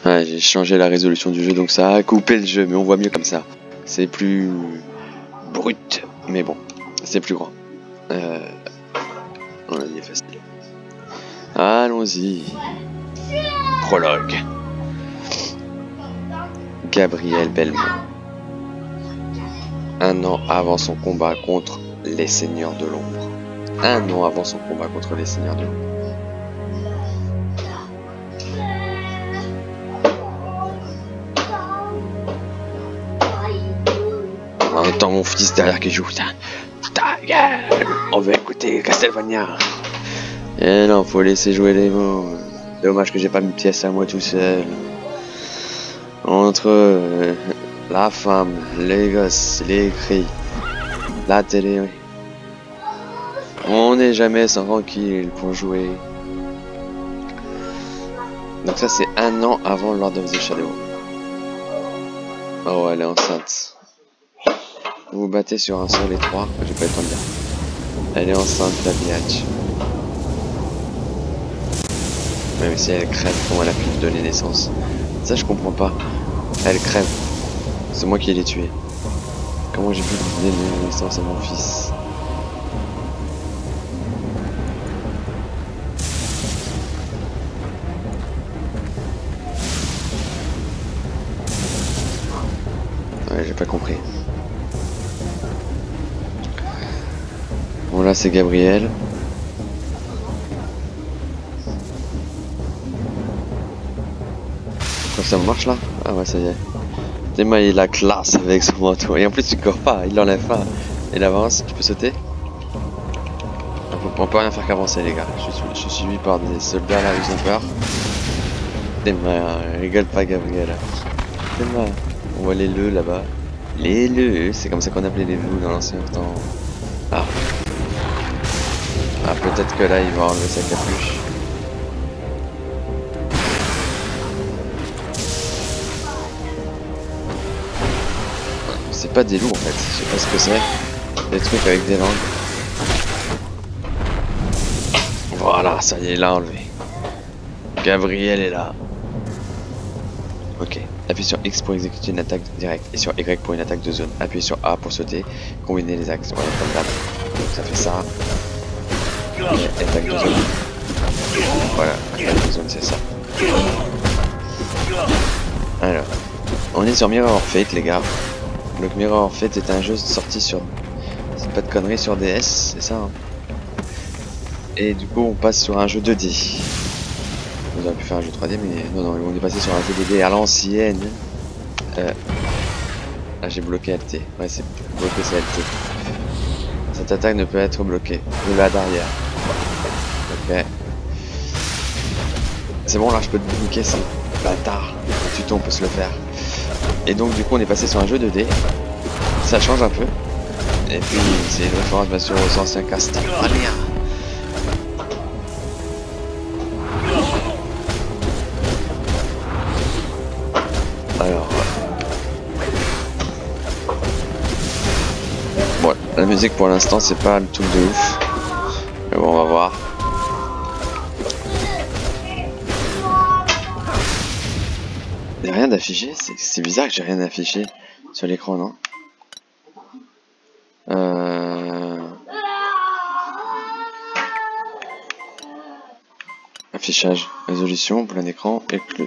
Ouais, j'ai changé la résolution du jeu, donc ça a coupé le jeu, mais on voit mieux comme ça. C'est plus brut, mais bon, c'est plus grand. On a dit facile. Allons-y. Prologue. Gabriel Belmont. Un an avant son combat contre les Seigneurs de l'Ombre. Un an avant son combat contre les Seigneurs de l'Ombre. On entend mon fils derrière qui joue. Ta gueule, on veut écouter Castlevania. Eh non, faut laisser jouer les mots. Dommage que j'ai pas mis pièce à moi tout seul. Entre la femme, les gosses, les cris, la télé, oui. On n'est jamais sans tranquille pour jouer. Donc ça c'est un an avant Lord of the Shadow. Oh elle est enceinte. Vous vous battez sur un seul et trois. J'ai pas eu le temps de dire. Elle est enceinte la biatch. Même si elle crève, comment elle a pu lui donner naissance. Ça je comprends pas. Elle crève. C'est moi qui l'ai tuée. Comment j'ai pu lui donner naissance à mon fils? Ouais, j'ai pas compris. Bon là c'est Gabriel. Ça marche là? Ah ouais ça y est. Tellement il a classe avec son manteau. Et en plus il court pas, il l'enlève pas. Il avance, je peux sauter? On peut rien faire qu'avancer les gars. Je suis suivi par des soldats là, ils ont peur. Tellement, rigole pas Gabriel. Tellement. On voit les leux là-bas. Les leux, c'est comme ça qu'on appelait les loups dans l'ancien temps. Ah. Ah peut-être que là il va enlever sa capuche. C'est pas des loups en fait, je sais pas ce que c'est. Des trucs avec des langues. Voilà, ça y est, il l'a enlevé. Gabriel est là. Ok, appuie sur X pour exécuter une attaque directe et sur Y pour une attaque de zone. Appuyez sur A pour sauter, combiner les axes. Voilà, comme d'hab. Donc ça fait ça. Et attaque de zone. Voilà, attaque de zone, c'est ça. Alors, on est sur Mirror of Fate les gars. Donc Mirror of Fate est un jeu sorti sur... C'est pas de conneries sur DS, c'est ça hein. Et du coup on passe sur un jeu 2D. On aurait pu faire un jeu 3D mais non, on est passé sur un jeu 2D à l'ancienne. Ah j'ai bloqué LT. Ouais c'est bloqué c'est LT. Cette attaque ne peut être bloquée. De là derrière. Ok. C'est bon là je peux te niquer ça. Bâtard. Le tuto on peut se le faire. Et donc du coup on est passé sur un jeu 2D. Ça change un peu. Et puis c'est une référence bien sûr aux anciens Castlevania. Alors bon, la musique pour l'instant c'est pas le truc de ouf. Mais bon on va voir. Il n'y a rien d'affiché, c'est bizarre que j'ai rien affiché sur l'écran non? Affichage, résolution, plein écran, exclu.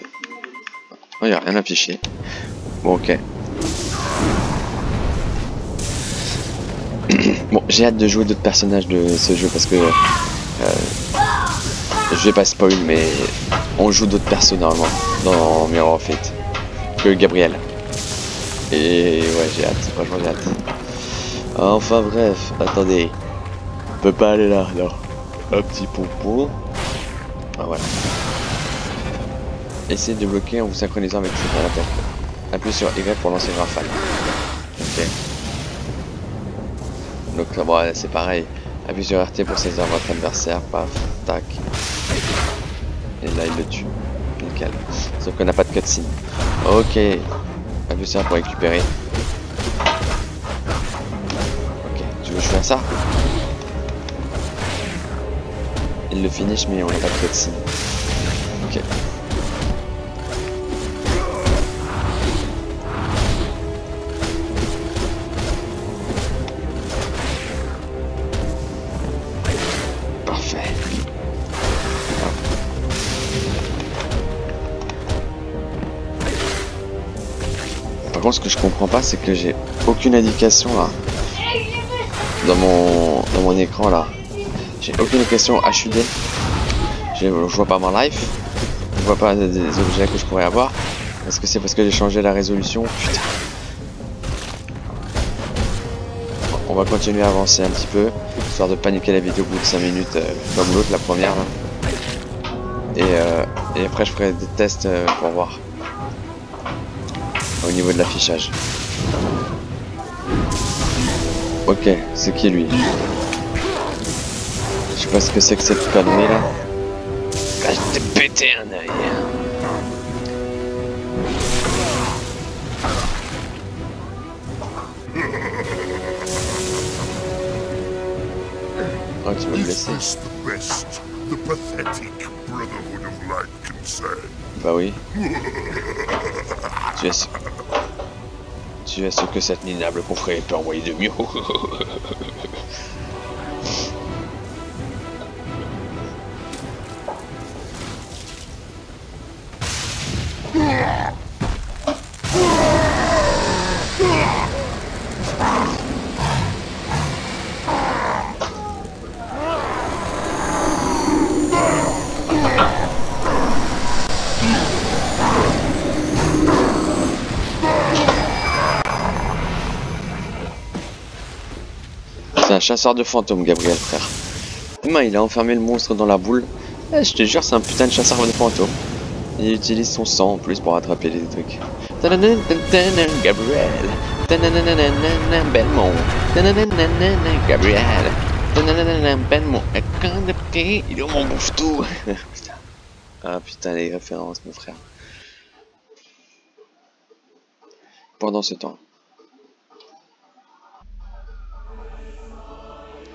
Oh, il n'y a rien affiché. Bon, ok. Bon, j'ai hâte de jouer d'autres personnages de ce jeu parce que je vais pas spoil, mais on joue d'autres persos normalement dans Mirror of Fate que Gabriel. Et ouais, j'ai hâte, franchement j'ai hâte. Enfin bref, attendez. On peut pas aller là, non. Un petit pompon. Ah voilà. Essayez de bloquer en vous synchronisant avec cette attaque. Appuyez sur Y pour lancer une rafale. Ok. Donc là, bon, c'est pareil. Appuyez sur RT pour saisir votre adversaire. Paf, tac. Et là il le tue. Nickel. Sauf qu'on n'a pas de cutscene. Ok. Appuyez sur R pour récupérer. Ok. Tu veux que je fasse ça? Il le finish mais on n'a pas de cutscene. Ok. contre, ce que je comprends pas, c'est que j'ai aucune indication là. Dans mon écran là. J'ai aucune indication HUD. Je vois pas mon life. Je vois pas des objets que je pourrais avoir. Est-ce que c'est parce que j'ai changé la résolution? Putain. On va continuer à avancer un petit peu, histoire de paniquer la vidéo au bout de 5 minutes, comme l'autre, la première là. Et après je ferai des tests pour voir au niveau de l'affichage. Ok, c'est qui lui? Je sais pas ce que c'est que cette connerie là. Ah, je t'ai pété un œil. Oh, tu m'as blessé. Bah oui. Tu es ce que cette minable confrérie peut envoyer de mieux. C'est un chasseur de fantômes, Gabriel, frère. Demain, il a enfermé le monstre dans la boule. Eh, je te jure, c'est un putain de chasseur de fantômes. Il utilise son sang en plus pour attraper les trucs. Gabriel. Belmont. Gabriel. Belmont. Il est où mon bouffe-tout? Ah putain, les références, mon frère. Pendant ce temps.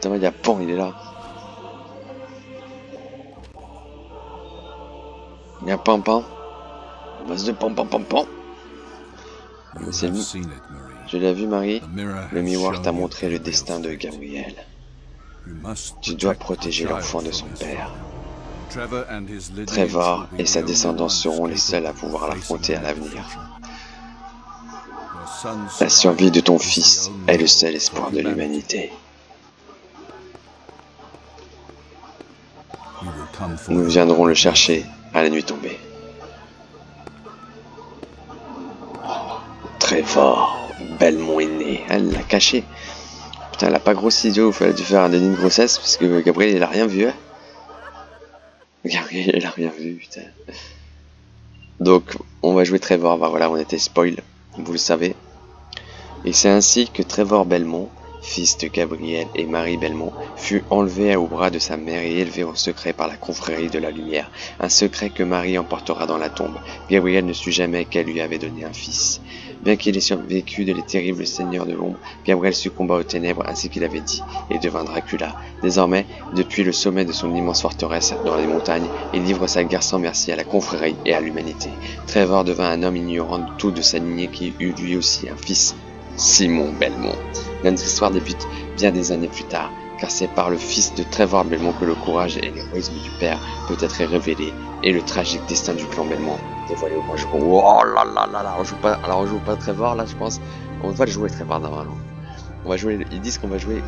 Putain, il y a Pan, il est là. Il y a Pan. Base de Pan. C'est lui. Je l'ai vu, Marie. Le miroir t'a montré le destin de Gabriel. Tu dois protéger l'enfant de son père. Trevor et sa descendance seront les seuls à pouvoir l'affronter à l'avenir. La survie de ton fils est le seul espoir de l'humanité. Nous viendrons le chercher à la nuit tombée. Trevor, Belmont est né. Elle l'a caché. Putain, elle a pas grossi, idiot. Il fallait dû faire un déni de grossesse parce que Gabriel, il a rien vu. Hein. Gabriel, il a rien vu, putain. Donc, on va jouer Trevor. Bah voilà, on était spoil, vous le savez. Et c'est ainsi que Trevor Belmont, fils de Gabriel et Marie Belmont, fut enlevé au bras de sa mère et élevé en secret par la confrérie de la lumière. Un secret que Marie emportera dans la tombe. Gabriel ne sut jamais qu'elle lui avait donné un fils. Bien qu'il ait survécu de les terribles seigneurs de l'ombre, Gabriel succomba aux ténèbres ainsi qu'il avait dit, et devint Dracula. Désormais, depuis le sommet de son immense forteresse dans les montagnes, il livre sa guerre sans merci à la confrérie et à l'humanité. Trevor devint un homme ignorant de tout de sa lignée qui eut lui aussi un fils, Simon Belmont. Notre histoire débute bien des années plus tard, car c'est par le fils de Trevor Belmont que le courage et l'héroïsme du père peut être révélé, et le tragique destin du clan Belmont dévoilé au grand jour. Oh là là là là, on joue pas Trevor là, je pense. On va le jouer Trevor normalement. On va jouer, ils disent qu'on va jouer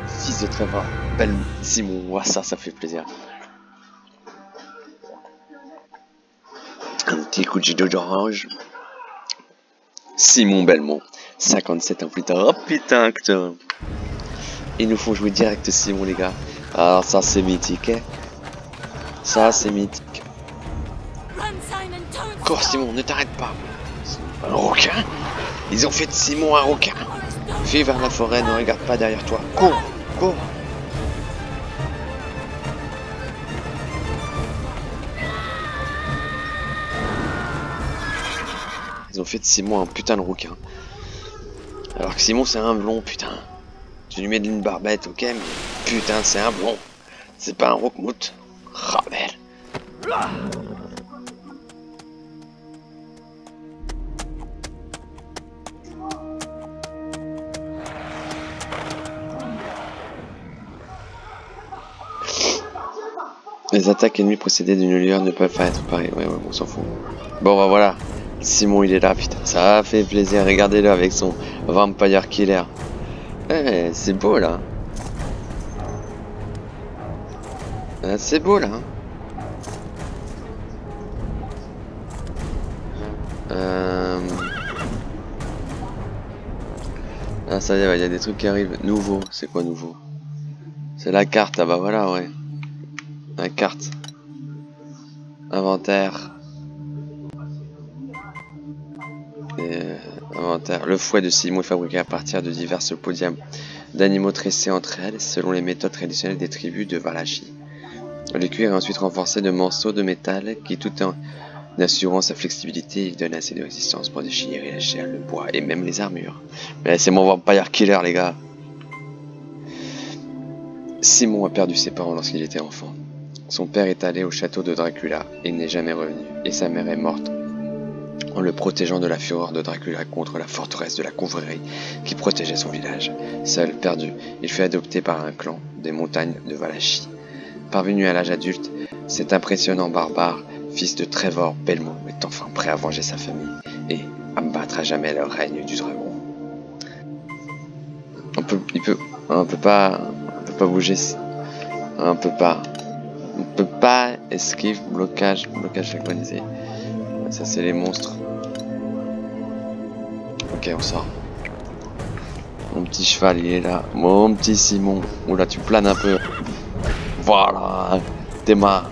fils de Trevor Belmont, Simon. Oh, ça fait plaisir. Un petit coup de jus d'orange. Simon Belmont, 57 ans plus tard. Oh putain, putain. Il nous faut jouer direct Simon, les gars. Alors ça c'est mythique, hein. Ça c'est mythique. Cours Simon, ne t'arrête pas. Un requin? Ils ont fait de Simon un requin. Fais vers la forêt, ne regarde pas derrière toi. Cours, cours. Ils ont fait de Simon un putain de requin. Alors que Simon c'est un blond, putain. Tu lui mets d'une barbette, ok, mais putain c'est un blond. C'est pas un roquemoute. Rabel. Les attaques ennemies précédées d'une lueur ne peuvent pas être pareilles. Ouais, on s'en fout. Bon, bah voilà. Simon il est là, putain, ça fait plaisir, regardez-le avec son Vampire Killer. Eh, c'est beau là. C'est beau là. Ah ça y est, il y a des trucs qui arrivent. Nouveau, c'est quoi nouveau? C'est la carte, ah bah voilà, ouais. La carte. Inventaire. Inventaire. Le fouet de Simon est fabriqué à partir de diverses podiums d'animaux tressés entre elles, selon les méthodes traditionnelles des tribus de Valachie. Le cuir est ensuite renforcé de morceaux de métal qui, tout en assurant sa flexibilité, il donne assez de résistance pour déchirer la chair, le bois et même les armures. Mais c'est mon Vampire Killer, les gars. Simon a perdu ses parents lorsqu'il était enfant. Son père est allé au château de Dracula et n'est jamais revenu, et sa mère est morte en le protégeant de la fureur de Dracula contre la forteresse de la confrérie qui protégeait son village. Seul, perdu, il fut adopté par un clan des montagnes de Valachie. Parvenu à l'âge adulte, cet impressionnant barbare, fils de Trevor Belmont, est enfin prêt à venger sa famille et à battre à jamais le règne du dragon. On peut pas bouger, on peut pas esquive, blocage synchronisé. Ça c'est les monstres. Ok, on sort. Mon petit cheval il est là, mon petit Simon. Oula, tu planes un peu. Voilà, Théma,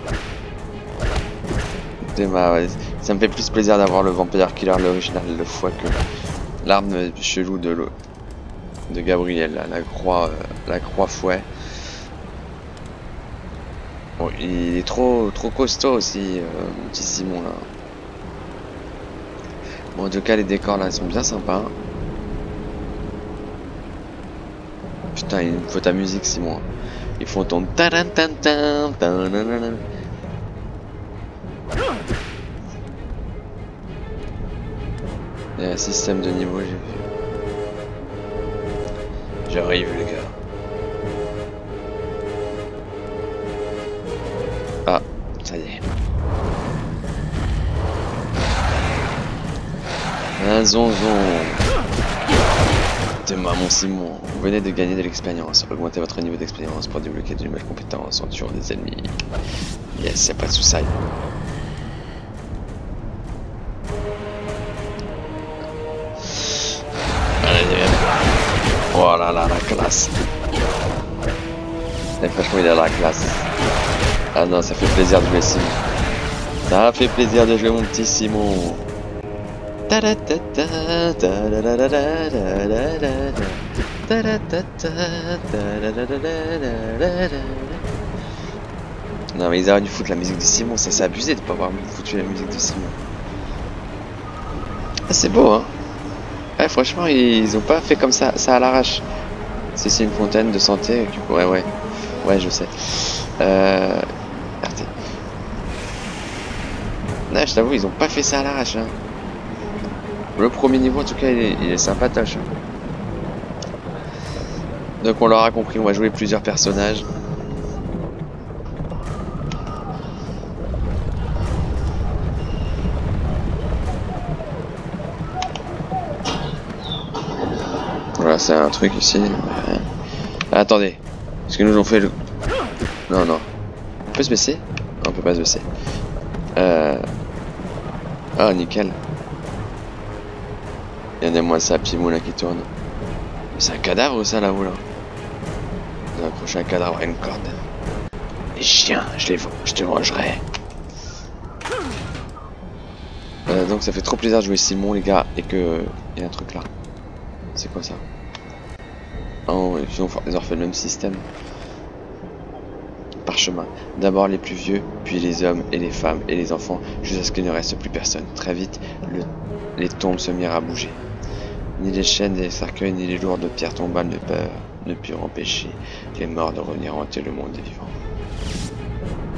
ouais. Ça me fait plus plaisir d'avoir le Vampire Killer, l'original, le fouet, que l'arme chelou de Gabriel, là, la croix fouet. Bon, il est trop costaud aussi, mon petit Simon là. Bon, en tout cas, les décors là, ils sont bien sympas. Putain, il me faut ta musique, Simon. Ils font ton tarantantan. Il y a un système de niveau, j'ai vu. J'arrive, les gars. Ah, ça y est. Un zonzon. Thomas, mon Simon, vous venez de gagner de l'expérience. Augmentez votre niveau d'expérience pour débloquer de nouvelles compétences en tuant des ennemis. Yes, y'a pas de soucis. Voilà, la classe. Et franchement, il a la classe. Ah non, ça fait plaisir de jouer Simon. Ça fait plaisir de jouer mon petit Simon. Non mais ils auraient dû foutre la musique de Simon, ça c'est abusé de pas avoir foutu la musique de Simon. Ah, c'est beau hein. Ouais, franchement ils ont pas fait comme ça à l'arrache. C'est une fontaine de santé, ouais je sais. Regardez. Non, je t'avoue ils ont pas fait ça à l'arrache hein. Le premier niveau en tout cas il est sympatoche. Donc on l'aura compris, on va jouer plusieurs personnages. Voilà, c'est un truc ici. Ah, attendez. Est-ce que nous ont fait le... Non. On peut se baisser? Non, on peut pas se baisser. Ah, nickel. Il y en a moins ça, petit mot là qui tourne. C'est un cadavre ça là-haut là. On a accroché un cadavre à une corde. Les chiens, je te mangerai. Donc ça fait trop plaisir de jouer Simon les gars. Et que... Il y a un truc là. C'est quoi ça? Oh, ils ont fait le même système. Parchemin. D'abord les plus vieux, puis les hommes et les femmes et les enfants, jusqu'à ce qu'il ne reste plus personne. Très vite, les tombes se mirent à bouger. Ni les chaînes, ni les cercueils, ni les lourdes pierres tombales ne purent empêcher les morts de revenir hanter le monde des vivants.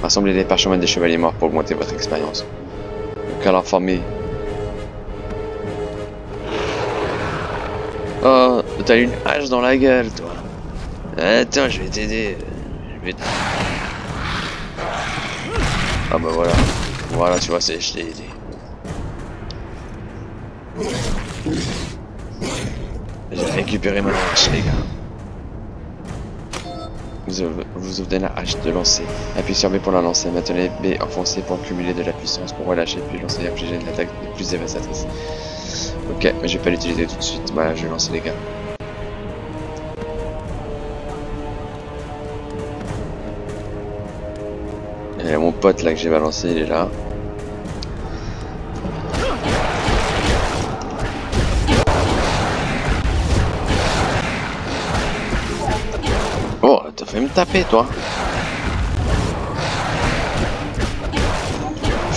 Rassemblez les parchemins des chevaliers morts pour augmenter votre expérience. Donc alors formez. Oh, t'as une hache dans la gueule, toi. Attends, je vais t'aider. Ah bah voilà. Voilà, tu vois, je t'ai aidé. J'ai récupéré ma hache, les gars. Vous obtenez la hache de lancer. Appuyez sur B pour la lancer. Maintenez B enfoncé pour cumuler de la puissance. Pour relâcher, puis lancer et infliger une attaque plus dévastatrice. Ok, mais je vais pas l'utiliser tout de suite. Voilà, je vais lancer, les gars. Et mon pote là que j'ai balancé, il est là. Oh, t'as fait me taper, toi.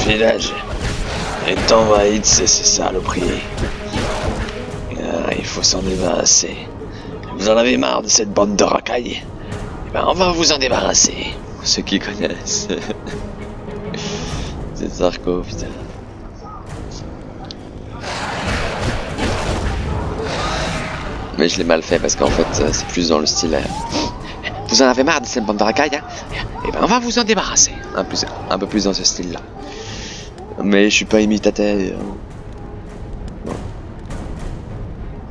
Village est envahi de ces saloperies. Il faut s'en débarrasser. Vous en avez marre de cette bande de racailles? Eh ben, on va vous en débarrasser. Pour ceux qui connaissent. C'est Zarko, putain. Mais je l'ai mal fait parce qu'en fait, c'est plus dans le style. Vous en avez marre de cette bande de racailles, hein? Eh ben, on va vous en débarrasser. Un peu plus dans ce style-là. Mais je suis pas imitateur. Bon.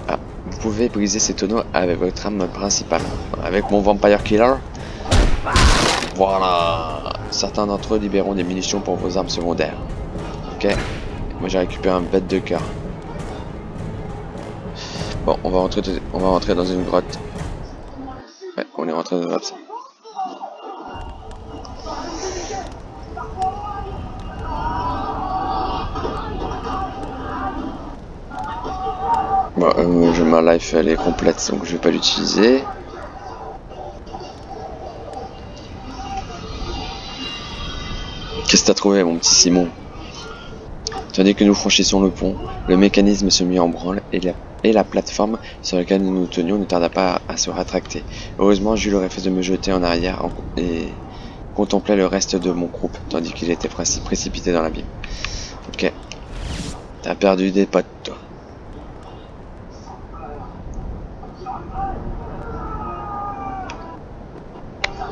Ah, vous pouvez briser ces tonneaux avec votre arme principale. Avec mon Vampire Killer. Voilà. Certains d'entre eux libéreront des munitions pour vos armes secondaires. Ok. Moi j'ai récupéré un bête de cœur. Bon, on va rentrer dans une grotte. Ouais, on est rentré dans une grotte. Bon, ma life elle est complète donc je vais pas l'utiliser. Qu'est-ce que t'as trouvé, mon petit Simon? Tandis que nous franchissons le pont, le mécanisme se mit en branle et la plateforme sur laquelle nous nous tenions ne tarda pas à se rétracter. Heureusement, Jules aurait fait de me jeter en arrière et contemplait le reste de mon groupe, tandis qu'il était précipité dans l'abîme. Ok. T'as perdu des potes, toi.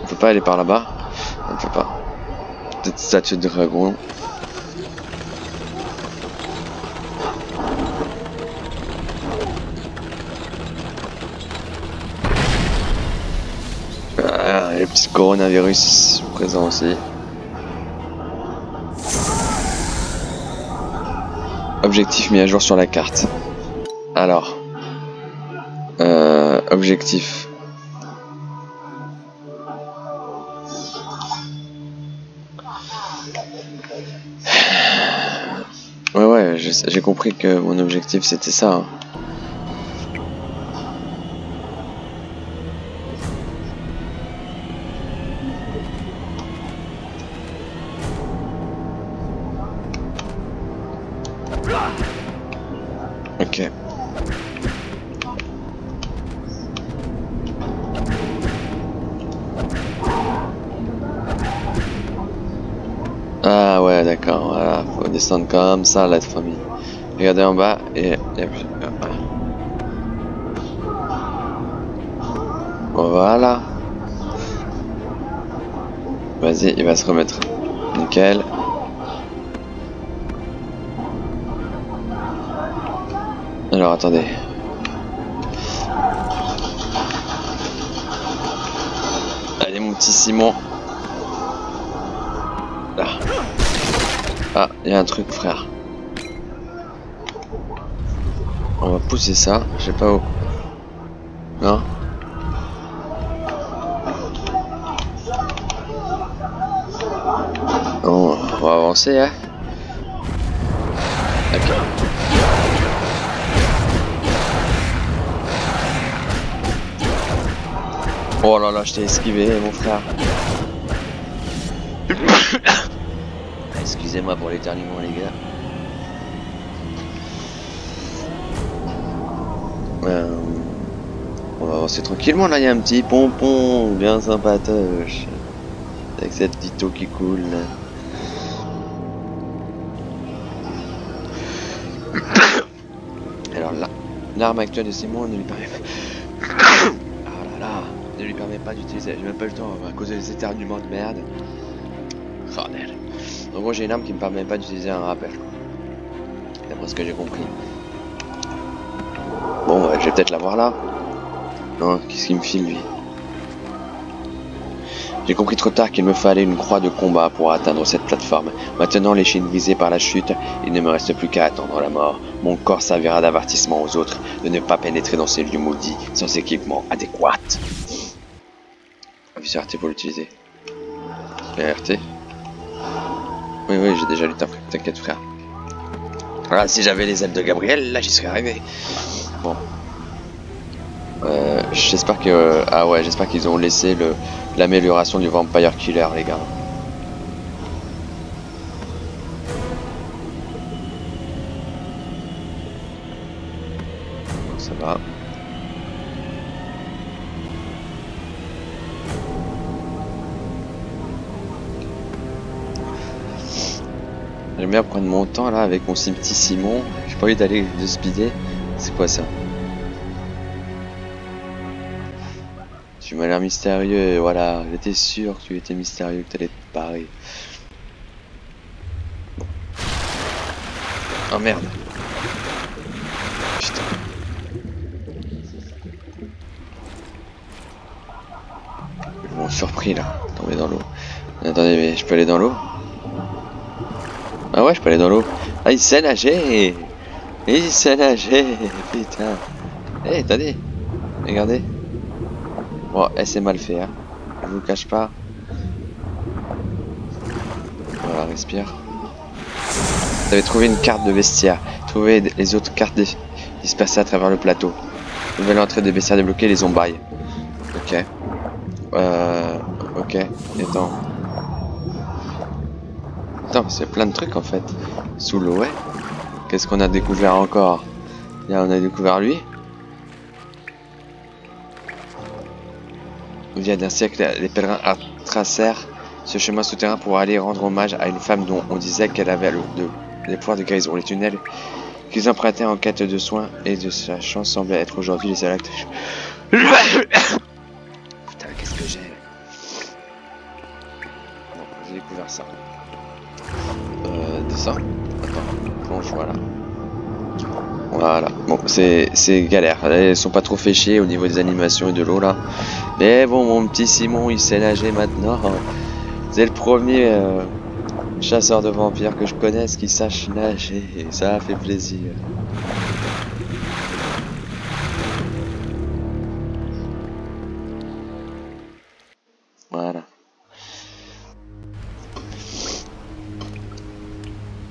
On peut pas aller par là-bas? On ne peut pas. Peut-être statue de dragon. Ah, le petit coronavirus présent aussi. Objectif mis à jour sur la carte. Alors. Objectif. Ouais, j'ai compris que mon objectif c'était ça. Hein. Ok. Ah ouais, d'accord, voilà, faut descendre comme ça, la famille. Regardez en bas et voilà. Vas-y, il va se remettre. Nickel. Alors attendez. Allez mon petit Simon. Là. Ah, il y a un truc frère. On va pousser ça, je sais pas où. Non? Bon, on va avancer hein. Ok. Oh là là, je t'ai esquivé mon frère. Excusez-moi pour l'éternuement les gars. On va avancer tranquillement là, il y a un petit pompon bien sympatoche. Avec cette petite eau qui coule là. Alors là, l'arme actuelle de Simon ne lui permet pas... Ah là là, ne lui permet pas d'utiliser, j'ai même pas eu le temps à cause des éternuements de merde. Bordel. En gros j'ai une arme qui me permet pas d'utiliser un rappel. D'après ce que j'ai compris. Bon, je vais peut-être la voir là. Non, qu'est-ce qu'il me file lui? J'ai compris trop tard qu'il me fallait une croix de combat pour atteindre cette plateforme. Maintenant, les Chines brisées par la chute, il ne me reste plus qu'à attendre la mort. Mon corps servira d'avertissement aux autres de ne pas pénétrer dans ces lieux maudits sans équipement adéquat. Appuie sur RT pour l'utiliser. RT? Oui, j'ai déjà lu, t'inquiète frère. Voilà, si j'avais les ailes de Gabriel, là j'y serais arrivé. Bon. J'espère que... ah ouais, j'espère qu'ils ont laissé l'amélioration du Vampire Killer, les gars. Ça va. J'aime bien prendre mon temps là avec mon petit Simon. J'ai pas envie d'aller de speeder. C'est quoi ça? Tu m'as l'air mystérieux, voilà. J'étais sûr que tu étais mystérieux, que t'allais te parer. Oh merde. Putain. Ils m'ont surpris là, tomber dans l'eau. Attendez, mais je peux aller dans l'eau? Ah ouais, je peux aller dans l'eau. Ah, il sait nager. Il sait nager, putain. Eh, attendez. Regardez. Bon, c'est mal fait, hein. Je vous le cache pas. Voilà, respire. Vous avez trouvé une carte de vestiaire. Trouvez les autres cartes dispersées à travers le plateau. Nouvelle entrée de vestiaire débloquée, les zombies. Ok. Ok. Attends. Attends, c'est plein de trucs en fait. Sous l'eau, ouais. Qu'est-ce qu'on a découvert encore? Là, on a découvert lui. Il y a d'un siècle, les pèlerins tracèrent ce chemin souterrain pour aller rendre hommage à une femme dont on disait qu'elle avait les pouvoirs de guérison. Les tunnels qu'ils empruntaient en quête de soins et de sa chance semblaient être aujourd'hui les seuls actes. Putain, qu'est-ce que j'ai? Bon, j'ai découvert ça. Descends. Attends, plonge, voilà. Voilà, bon, c'est galère. Elles sont pas trop fait chier au niveau des animations et de l'eau là. Mais bon, mon petit Simon, il sait nager maintenant. C'est le premier chasseur de vampires que je connaisse qui sache nager. Et ça a fait plaisir. Voilà.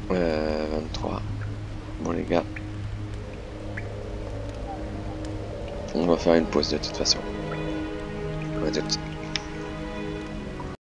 23. Bon les gars. On va faire une pause de toute façon.